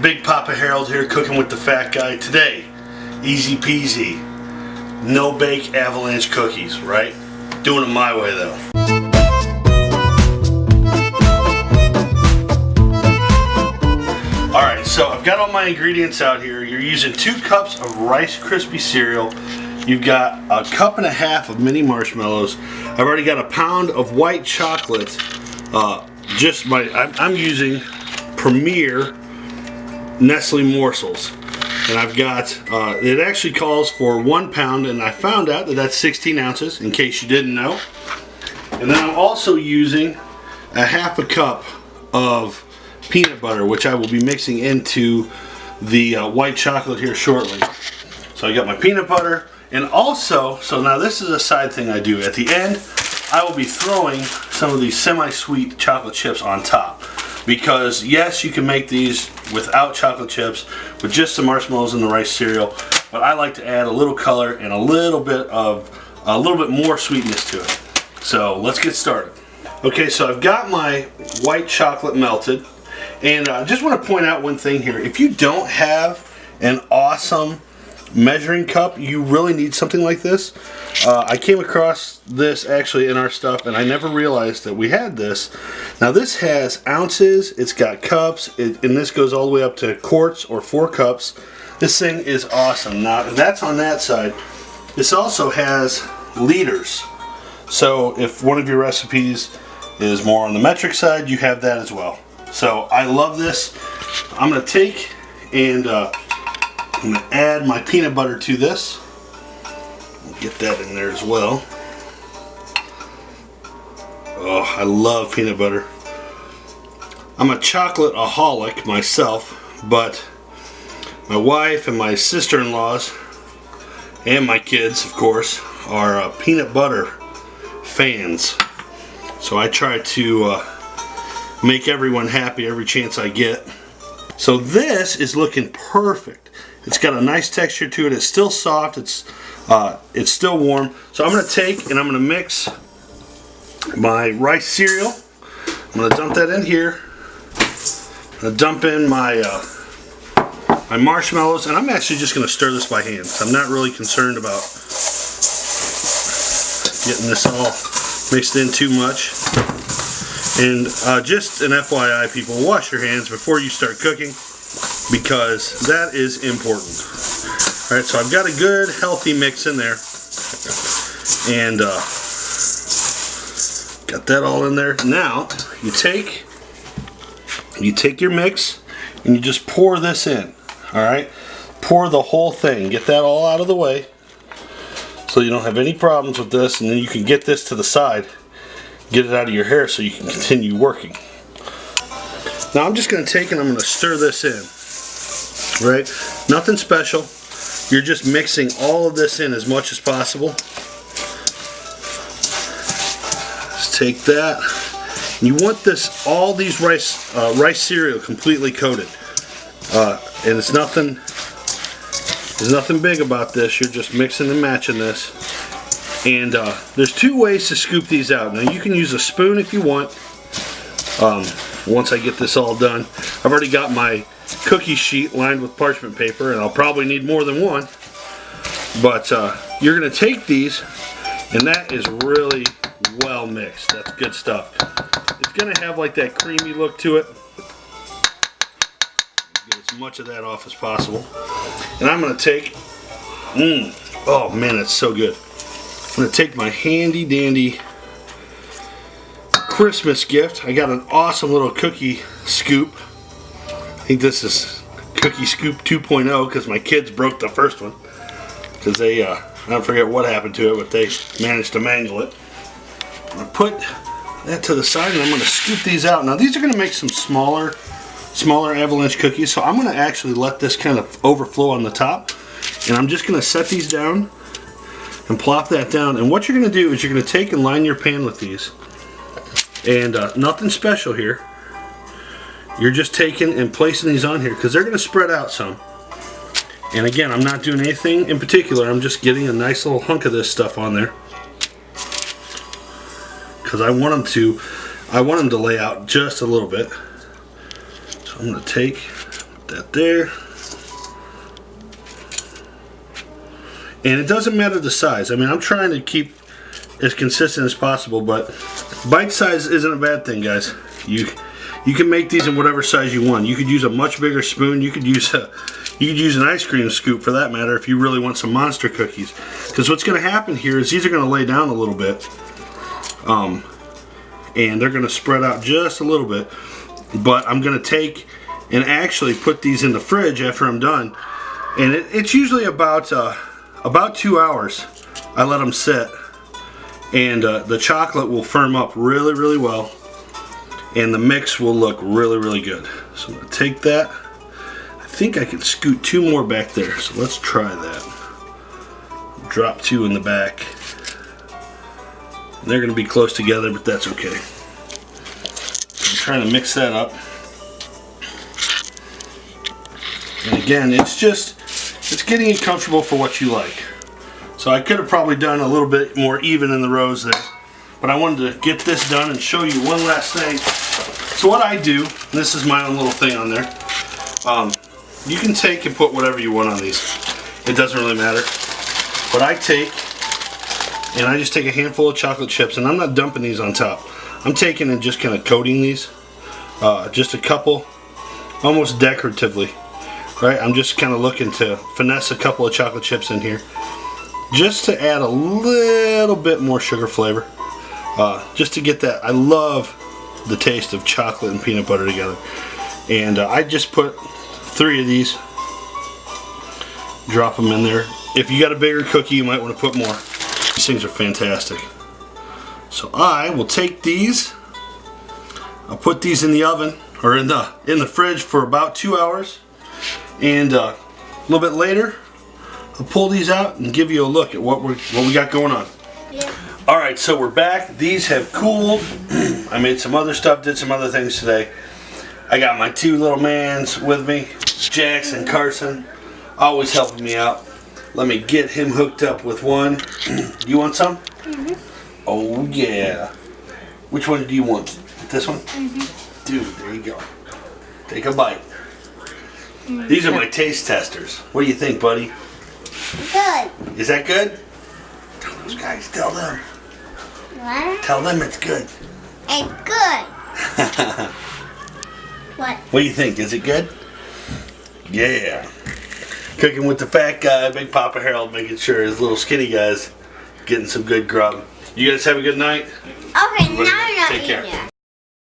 Big Papa Harold here, cooking with the fat guy. Today, easy peasy, no bake Avalanche cookies, right? Doing it my way though. Alright, so I've got all my ingredients out here. You're using 2 cups of Rice Krispie cereal. You've got a cup and a half of mini marshmallows. I've already got a pound of white chocolate. I'm using Premier Nestle morsels, and I've got it actually calls for 1 pound, and I found out that that's 16 ounces in case you didn't know. And then I'm also using a half a cup of peanut butter, which I will be mixing into the white chocolate here shortly. So I got my peanut butter, and also, so now this is a side thing I do. At the end, I will be throwing some of these semi-sweet chocolate chips on top. Because yes, you can make these without chocolate chips, with just some marshmallows and the rice cereal, but I like to add a little color and a little bit more sweetness to it. So let's get started. Okay, so I've got my white chocolate melted, and I just want to point out one thing here. If you don't have an awesome measuring cup, you really need something like this. I came across this actually in our stuff, and I never realized that we had this. Now this has ounces, it's got cups, and this goes all the way up to quarts or 4 cups. This thing is awesome. Now that's on that side. This also has liters. So if one of your recipes is more on the metric side, you have that as well. So I love this. I'm going to take and I'm going to add my peanut butter to this. Get that in there as well. Oh, I love peanut butter. I'm a chocolate-aholic myself, but my wife and my sister-in-laws and my kids, of course, are peanut butter fans. So I try to make everyone happy every chance I get. So this is looking perfect. It's got a nice texture to it. It's still soft. It's still warm. So I'm going to take and I'm going to mix my rice cereal. I'm going to dump that in here. I'm going to dump in my my marshmallows, and I'm actually just going to stir this by hand. So I'm not really concerned about getting this all mixed in too much. And just an FYI, people, wash your hands before you start cooking, because that is important. Alright, so I've got a good healthy mix in there, and got that all in there. Now you take your mix and you just pour this in. Alright, pour the whole thing, get that all out of the way so you don't have any problems with this, and then you can get this to the side, get it out of your hair so you can continue working. Now I'm just going to take and I'm going to stir this in. Right? Nothing special. You're just mixing all of this in as much as possible. Just take that. You want this, all these rice cereal completely coated. And there's nothing big about this. You're just mixing and matching this. And there's 2 ways to scoop these out. Now you can use a spoon if you want. Once I get this all done, I've already got my cookie sheet lined with parchment paper, and I'll probably need more than one. But you're going to take these, and that is really well mixed. That's good stuff. It's going to have like that creamy look to it. Get as much of that off as possible. And I'm going to take, oh man, that's so good. I'm going to take my handy dandy Christmas gift. I got an awesome little cookie scoop. I think this is Cookie Scoop 2.0 because my kids broke the first one. Because they, I don't forget what happened to it, but they managed to mangle it. I'm going to put that to the side, and I'm going to scoop these out. Now these are going to make some smaller Avalanche cookies, so I'm going to actually let this kind of overflow on the top. And I'm just going to set these down and plop that down. And what you're going to do is you're going to take and line your pan with these. And nothing special here. You're just taking and placing these on here because they're going to spread out some. And again, I'm not doing anything in particular. I'm just getting a nice little hunk of this stuff on there because I want them to lay out just a little bit. So I'm going to take, Put that there. And it doesn't matter the size. I mean, I'm trying to keep as consistent as possible, but bite size isn't a bad thing, guys. You can make these in whatever size you want. You could use a much bigger spoon. You could use an ice cream scoop for that matter if you really want some monster cookies. Because what's going to happen here is these are going to lay down a little bit, and they're going to spread out just a little bit. But I'm going to take and actually put these in the fridge after I'm done, and it's usually about 2 hours. I let them sit, and the chocolate will firm up really, really well, and the mix will look really, really good. So I'm going to take that. I think I can scoot 2 more back there, so let's try that. Drop 2 in the back. And they're going to be close together, but that's okay. I'm trying to mix that up. And again, it's getting you comfortable for what you like. So I could have probably done a little bit more even in the rows there, but I wanted to get this done and show you one last thing. So what I do, and this is my own little thing on there, you can take and put whatever you want on these. It doesn't really matter. But I take, and I just take a handful of chocolate chips, and I'm not dumping these on top. I'm taking and just kind of coating these, just a couple, almost decoratively. Right, I'm just kind of looking to finesse a couple of chocolate chips in here, just to add a little bit more sugar flavor, just to get that. I love the taste of chocolate and peanut butter together, and I just put 3 of these, drop them in there. If you got a bigger cookie, you might want to put more. These things are fantastic. So I will take these, I'll put these in the oven, or in the fridge for about 2 hours. And a little bit later, I'll pull these out and give you a look at what we got going on. Yeah. Alright, so we're back. These have cooled. I made some other stuff, did some other things today. I got my 2 little mans with me, Jax and Carson, always helping me out. Let me get him hooked up with one. You want some? Mm-hmm. Oh yeah. Which one do you want? This one? Mm-hmm. Dude, there you go. Take a bite. These are my taste testers. What do you think, buddy? Good. Is that good? Tell those guys. Tell them. What? Tell them it's good. It's good. What? What do you think? Is it good? Yeah. Cooking with the fat guy, Big Papa Harold, making sure his little skinny guy's getting some good grub. You guys have a good night. Okay, now you're not Take care. eating.